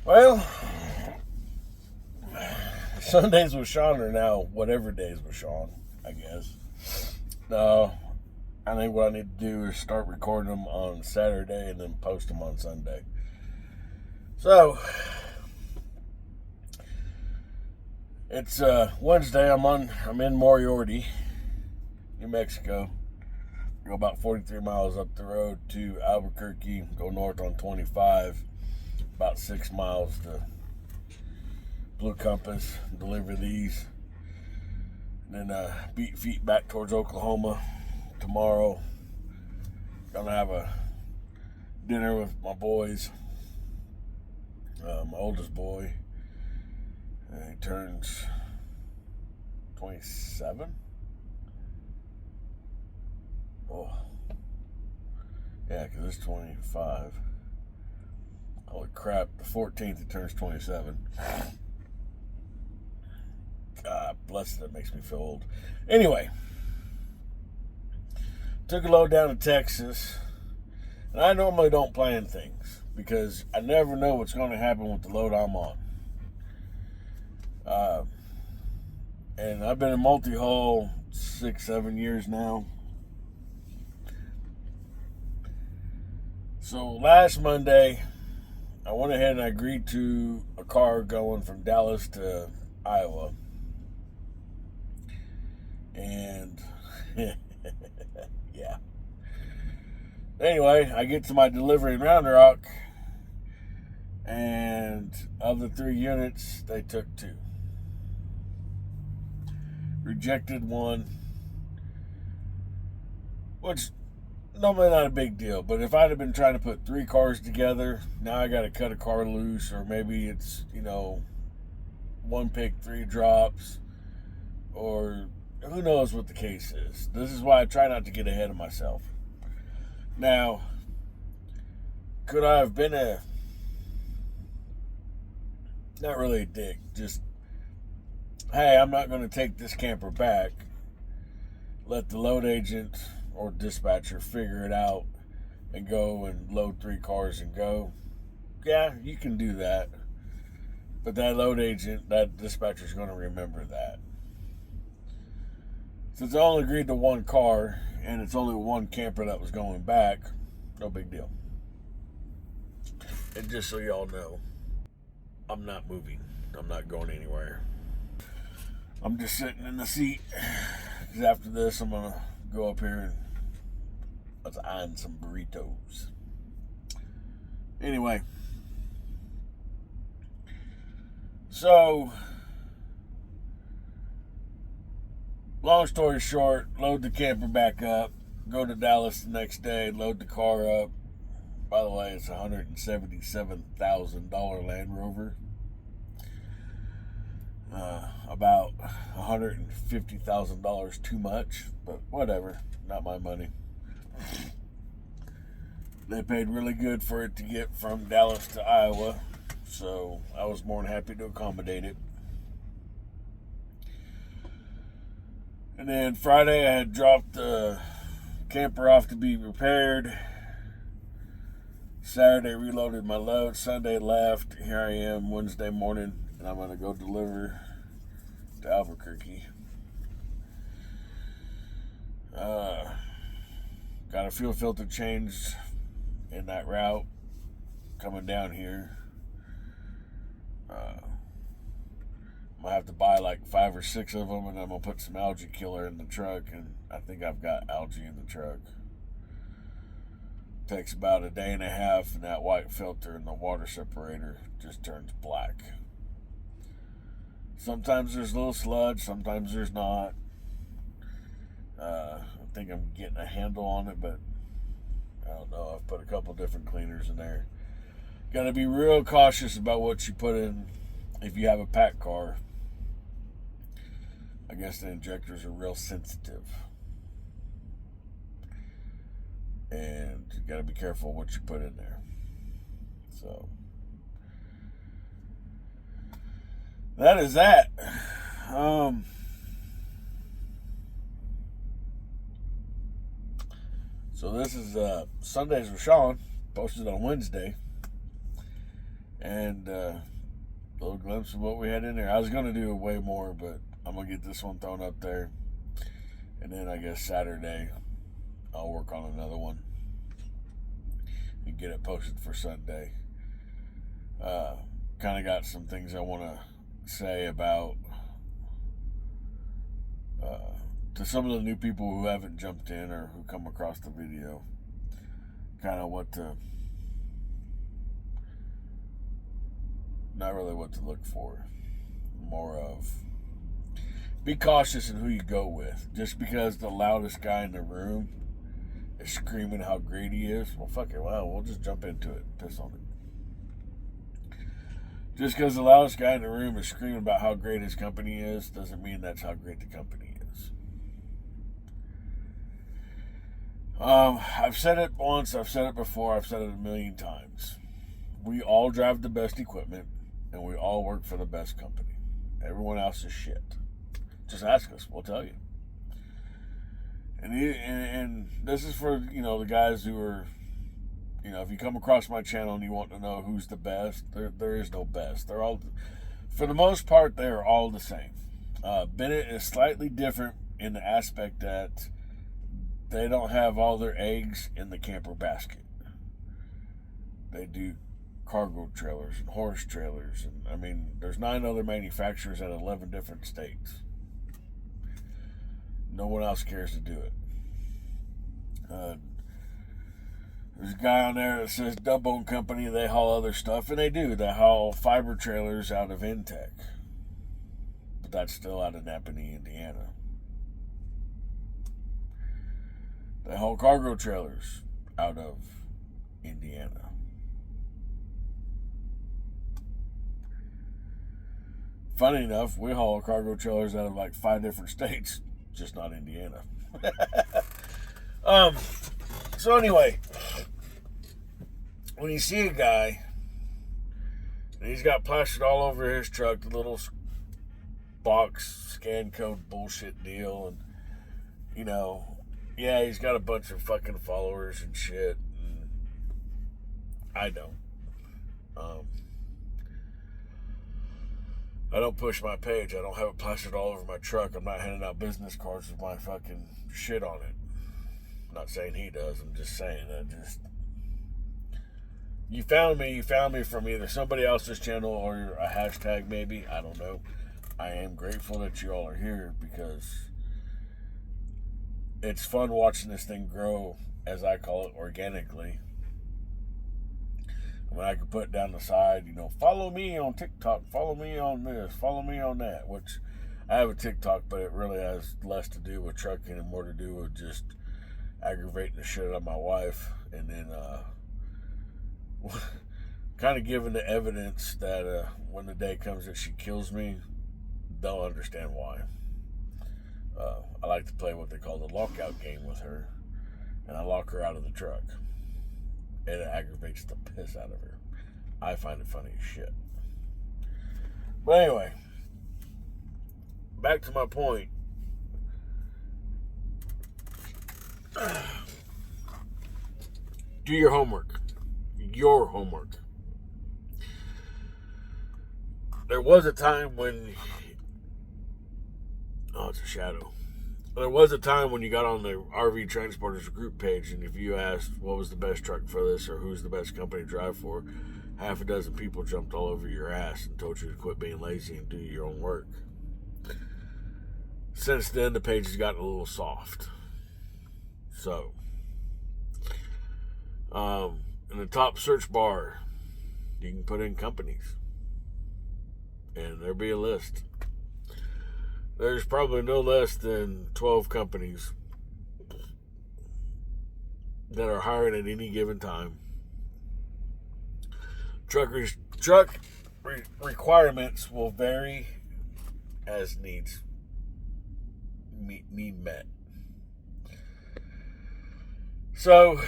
Well, Sundays with Shawn are now whatever days with Shawn, I guess. No, I think what I need to do is start recording them on Saturday and then post them on Sunday. So, it's Wednesday. I'm in Moriarty, New Mexico. Go about 43 miles up the road to Albuquerque. Go north on 25, about 6 miles to Blue Compass. Deliver these, and then beat feet back towards Oklahoma tomorrow. Gonna have a dinner with my boys. My oldest boy, he turns 27. Oh, yeah, because it's 25. Holy crap, the 14th it turns 27. God bless it, that makes me feel old. Anyway, took a load down to Texas, and I normally don't plan things because I never know what's going to happen with the load I'm on. And I've been in multi-haul 6-7 years now. So last Monday, I went ahead and I agreed to a car going from Dallas to Iowa. And yeah. Anyway, I get to my delivery in Round Rock, and of the 3 units, they took 2. Rejected 1, which normally not a big deal, but if I'd have been trying to put 3 cars together, now I got to cut a car loose, or maybe it's, 1 pick, 3 drops, or who knows what the case is. This is why I try not to get ahead of myself. Now, could I have been not really a dick, just, hey, I'm not going to take this camper back. Let the load agent or dispatcher figure it out and go and load 3 cars and go. Yeah, you can do that. But that load agent, that dispatcher is going to remember that. Since I only agreed to 1 car and it's only 1 camper that was going back, no big deal. And just so y'all know, I'm not moving. I'm not going anywhere. I'm just sitting in the seat. Because after this, I'm going to go up here and let's iron some burritos. Anyway. So, long story short, load the camper back up, go to Dallas the next day, load the car up. By the way, it's a $177,000 Land Rover. About $150,000 too much, but whatever, not my money. They paid really good for it to get from Dallas to Iowa, so I was more than happy to accommodate it. And then Friday I had dropped the camper off to be repaired. Saturday reloaded my load. Sunday left. Here I am Wednesday morning, and I'm going to go deliver to Albuquerque. Got a fuel filter changed in that route coming down here. I'm going to have to buy like 5 or 6 of them, and I'm going to put some algae killer in the truck, and I think I've got algae in the truck. Takes about a day and a half, and that white filter in the water separator just turns black. Sometimes there's a little sludge, sometimes there's not. I think I'm getting a handle on it, but I don't know. I've put a couple different cleaners in there. Got to be real cautious about what you put in if you have a packed car. I guess the injectors are real sensitive. And you got to be careful what you put in there. So, that is that. So this is Sundays with Shawn, posted on Wednesday. And a little glimpse of what we had in there. I was going to do way more, but I'm going to get this one thrown up there. And then I guess Saturday, I'll work on another one and get it posted for Sunday. Kind of got some things I want to say about to some of the new people who haven't jumped in or who come across the video. Kind of what to, not really what to look for. More of, be cautious in who you go with. Just because the loudest guy in the room is screaming how great he is, well, fuck it. Well, we'll just jump into it and piss on it. Just because the loudest guy in the room is screaming about how great his company is doesn't mean that's how great the company is. I've said it once, I've said it before, I've said it a million times. We all drive the best equipment, and we all work for the best company. Everyone else is shit. Just ask us, we'll tell you. And this is for, the guys who are, if you come across my channel and you want to know who's the best, there is no best. They're all, for the most part, they are all the same. Bennett is slightly different in the aspect that they don't have all their eggs in the camper basket. They do cargo trailers and horse trailers. And there's 9 other manufacturers at 11 different states. No one else cares to do it. There's a guy on there that says Dubbone Company, they haul other stuff, and they do. They haul fiber trailers out of Intech. But that's still out of Napanee, Indiana. They haul cargo trailers out of Indiana. Funny enough, we haul cargo trailers out of like 5 different states, just not Indiana. So anyway, when you see a guy and he's got plastered all over his truck, the little box scan code bullshit deal, and yeah, he's got a bunch of fucking followers and shit. And I don't. I don't push my page. I don't have it plastered all over my truck. I'm not handing out business cards with my fucking shit on it. I'm not saying he does. I'm just saying you found me from either somebody else's channel or a hashtag maybe. I don't know. I am grateful that you all are here because it's fun watching this thing grow, as I call it, organically. When I can put down the side, follow me on TikTok, follow me on this, follow me on that, which I have a TikTok, but it really has less to do with trucking and more to do with just aggravating the shit out of my wife, and then kind of giving the evidence that when the day comes that she kills me, they'll understand why. I like to play what they call the lockout game with her, and I lock her out of the truck. And it aggravates the piss out of her. I find it funny as shit. But anyway, back to my point. Do your homework. Your homework. There was a time when... Oh, it's a shadow. There was a time when you got on the RV Transporters group page, and if you asked what was the best truck for this or who's the best company to drive for, half a dozen people jumped all over your ass and told you to quit being lazy and do your own work. Since then, the page has gotten a little soft. So, in the top search bar, you can put in companies, and there'll be a list. There's probably no less than 12 companies that are hiring at any given time. Truck requirements will vary as need met. So,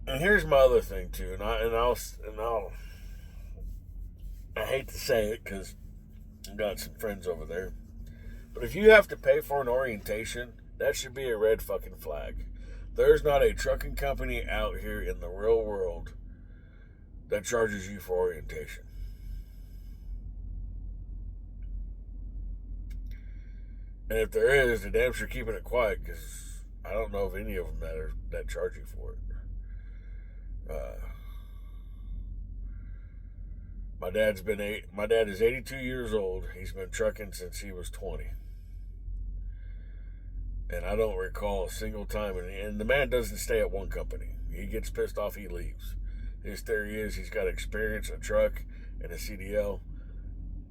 and here's my other thing too, and I hate to say it because I've got some friends over there, but if you have to pay for an orientation, that should be a red fucking flag. There's not a trucking company out here in the real world that charges you for orientation. And if there is, they're damn sure keeping it quiet, because I don't know of any of them that charge you for it. My dad is 82 years old. He's been trucking since he was 20. And I don't recall a single time. And the man doesn't stay at one company. He gets pissed off, he leaves. His theory is he's got experience, a truck, and a CDL.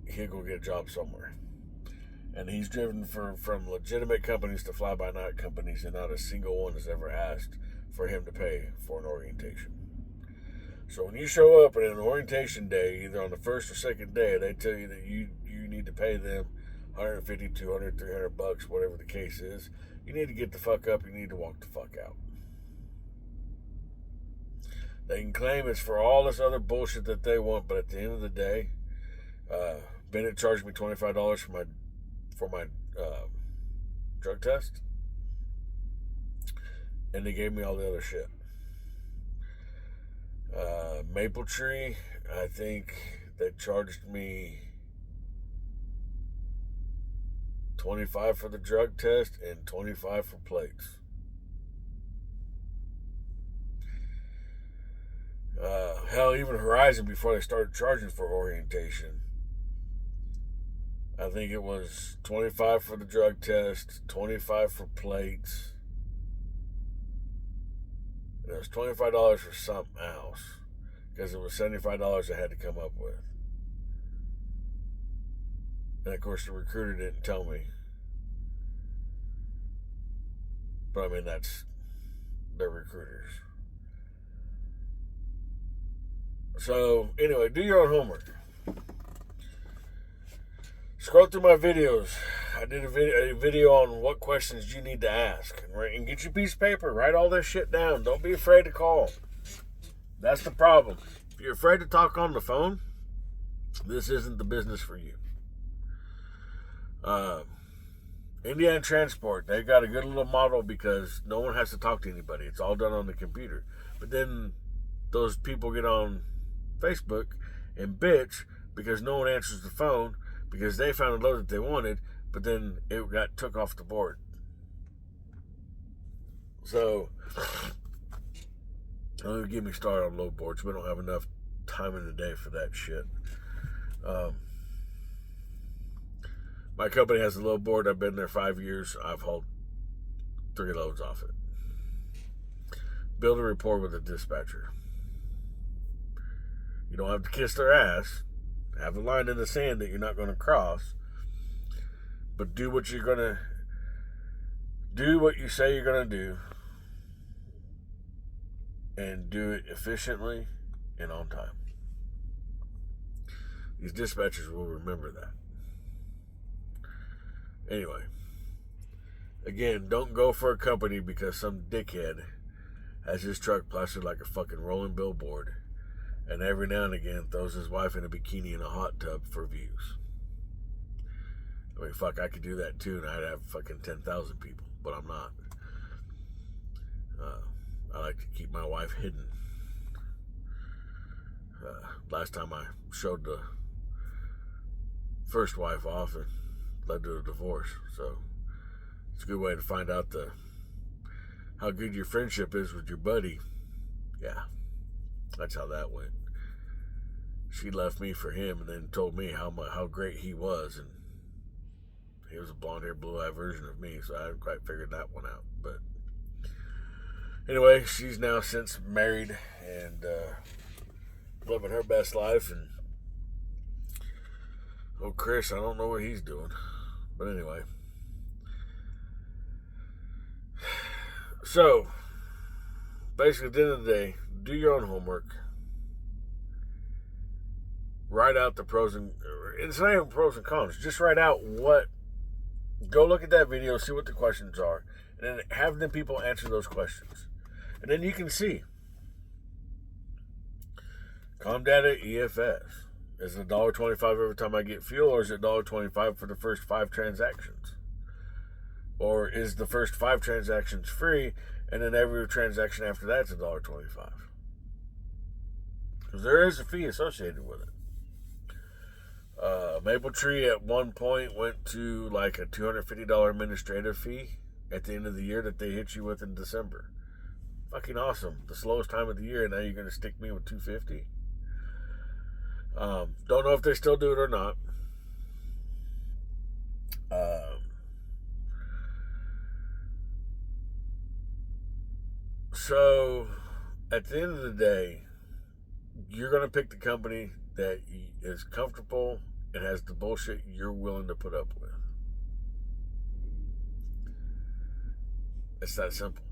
He'll go get a job somewhere. And he's driven from legitimate companies to fly-by-night companies, and not a single one has ever asked for him to pay for an orientation. So when you show up at an orientation day, either on the first or second day, they tell you that you need to pay them $150, $200, $300, whatever the case is. You need to get the fuck up. You need to walk the fuck out. They can claim it's for all this other bullshit that they want, but at the end of the day, Bennett charged me $25 for my drug test, and they gave me all the other shit. Maple Tree, I think they charged me $25 for the drug test and $25 for plates. Hell, even Horizon, before they started charging for orientation, I think it was $25 for the drug test, $25 for plates, and it was $25 for something else, because it was $75 I had to come up with. And of course the recruiter didn't tell me. But I mean, they're recruiters. So anyway, do your own homework. Scroll through my videos. I did a video on what questions you need to ask. And get your piece of paper. Write all this shit down. Don't be afraid to call. That's the problem. If you're afraid to talk on the phone, this isn't the business for you. Indiana Transport, they got a good little model because no one has to talk to anybody. It's all done on the computer. But then those people get on Facebook and bitch because no one answers the phone because they found a load that they wanted, but then it got took off the board. So, don't even get me started on load boards. We don't have enough time in the day for that shit. My company has a load board. I've been there 5 years. I've hauled 3 loads off it. Build a rapport with the dispatcher. You don't have to kiss their ass. Have a line in the sand that you're not going to cross. But do what you're going to do, what you say you're going to do, and do it efficiently and on time. These dispatchers will remember that. Anyway, again, don't go for a company because some dickhead has his truck plastered like a fucking rolling billboard, and every now and again throws his wife in a bikini in a hot tub for views. I mean, fuck, I could do that too, and I'd have fucking 10,000 people, but I'm not. I like to keep my wife hidden. Last time I showed the first wife off, and led to a divorce. So it's a good way to find out how good your friendship is with your buddy. Yeah, that's how that went. She left me for him and then told me how great he was, and he was a blonde-haired, blue-eyed version of me, so I hadn't quite figured that one out. But anyway, she's now since married and living her best life, and Chris, I don't know what he's doing. But anyway. So, basically, at the end of the day, do your own homework. Write out the pros and... It's not even pros and cons. Just write out go look at that video, see what the questions are, and then have them people answer those questions. And then you can see. Comdata EFS. Is it $1.25 every time I get fuel, or is it $1.25 for the first 5 transactions? Or is the first 5 transactions free, And then every transaction after that's $1.25. Because there is a fee associated with it. Maple Tree at one point went to like a $250 administrative fee at the end of the year that they hit you with in December. Fucking awesome. The slowest time of the year, and now you're going to stick me with $250. Don't know if they still do it or not. So, at the end of the day, you're going to pick the company that is comfortable and has the bullshit you're willing to put up with. It's that simple.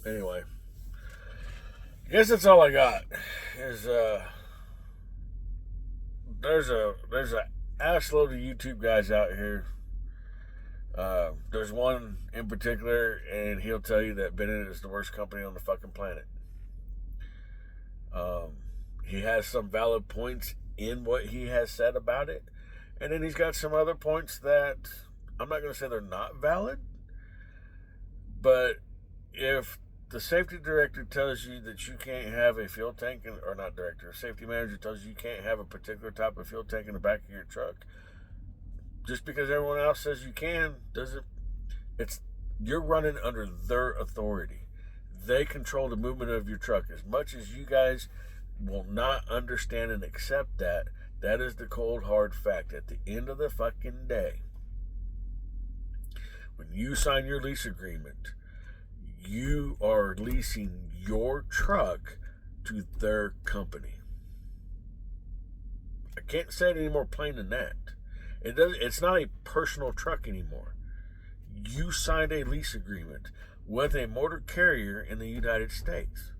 Anyway, I guess that's all I got. There's a ass load of YouTube guys out here. There's one in particular, and he'll tell you that Bennett is the worst company on the fucking planet. He has some valid points in what he has said about it, and then he's got some other points that I'm not going to say they're not valid, but if the safety director tells you that you can't have a fuel tank, or not director, safety manager tells you can't have a particular type of fuel tank in the back of your truck, just because everyone else says you can, you're running under their authority. They control the movement of your truck. As much as you guys will not understand and accept that, that is the cold hard fact. At the end of the fucking day, when you sign your lease agreement, you are leasing your truck to their company. I can't say it any more plain than that. It's not a personal truck anymore. You signed a lease agreement with a motor carrier in the United States.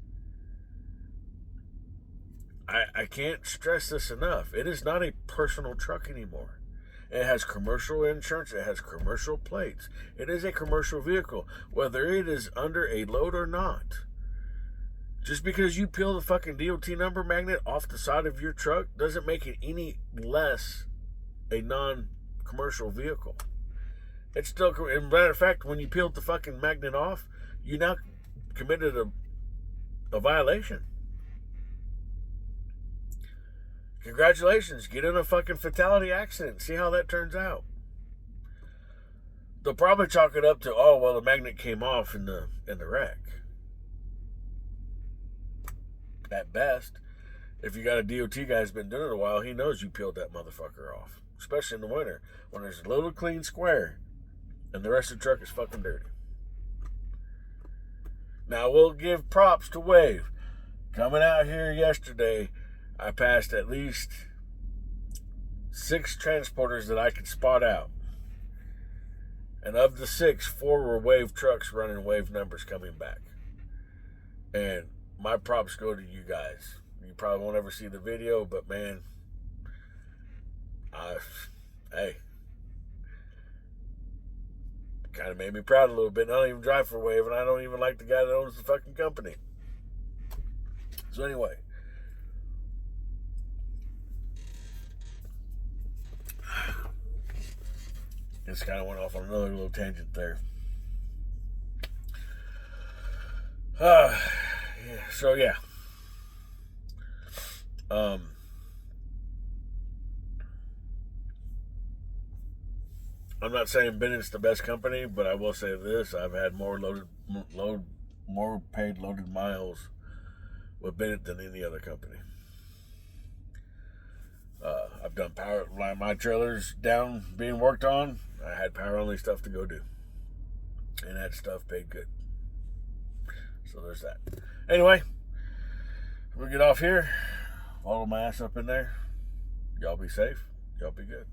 I can't stress this enough. It is not a personal truck anymore. It has commercial insurance. It has commercial plates. It is a commercial vehicle, whether it is under a load or not. Just because you peel the fucking DOT number magnet off the side of your truck doesn't make it any less a non-commercial vehicle. It's still, as a matter of fact, when you peeled the fucking magnet off, you now committed a violation. Congratulations, get in a fucking fatality accident. See how that turns out. They'll probably chalk it up to, oh, well, the magnet came off in the wreck. At best, if you got a DOT guy who's been doing it a while, he knows you peeled that motherfucker off. Especially in the winter, when there's a little clean square and the rest of the truck is fucking dirty. Now, we'll give props to Wave. Coming out here yesterday, I passed at least 6 transporters that I could spot out. And of the 6, 4 were Wave trucks running Wave numbers coming back. And my props go to you guys. You probably won't ever see the video, but man, hey, kind of made me proud a little bit. And I don't even drive for Wave, and I don't even like the guy that owns the fucking company. So anyway, just kind of went off on another little tangent there. So yeah. I'm not saying Bennett's the best company, but I will say this: I've had more paid loaded miles with Bennett than any other company. I've done power, my trailer's down being worked on. I had power only stuff to go do, and that stuff paid good. So there's that. Anyway, we'll get off here. Follow my ass up in there. Y'all be safe. Y'all be good.